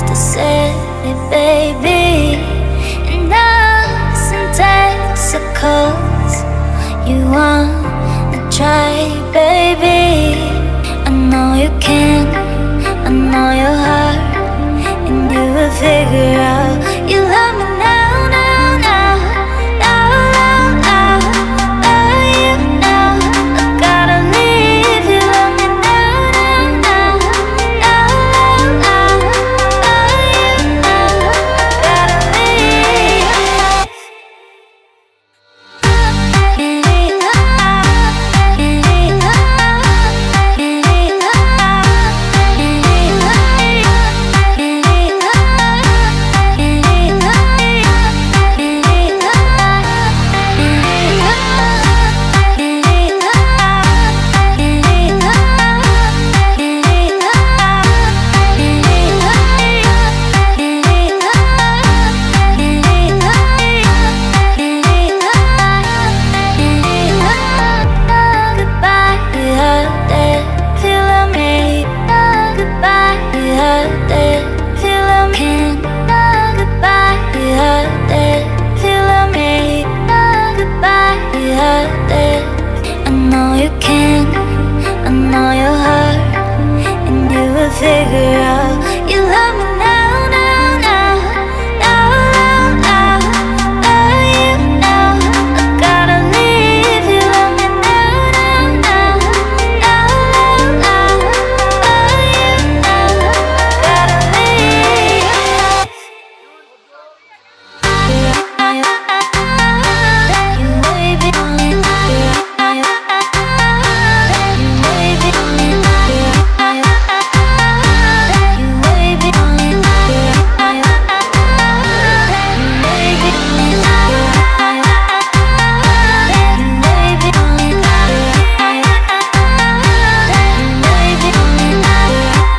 to set it, baby. And us in Texaco's. You wanna try, baby? I know you can, I know your heart, and you will figure out you love me now, now, now, now, now, now. Love you now, I gotta leave. You love me now, now, now, now, now, now. Love you now, I gotta leave. Figure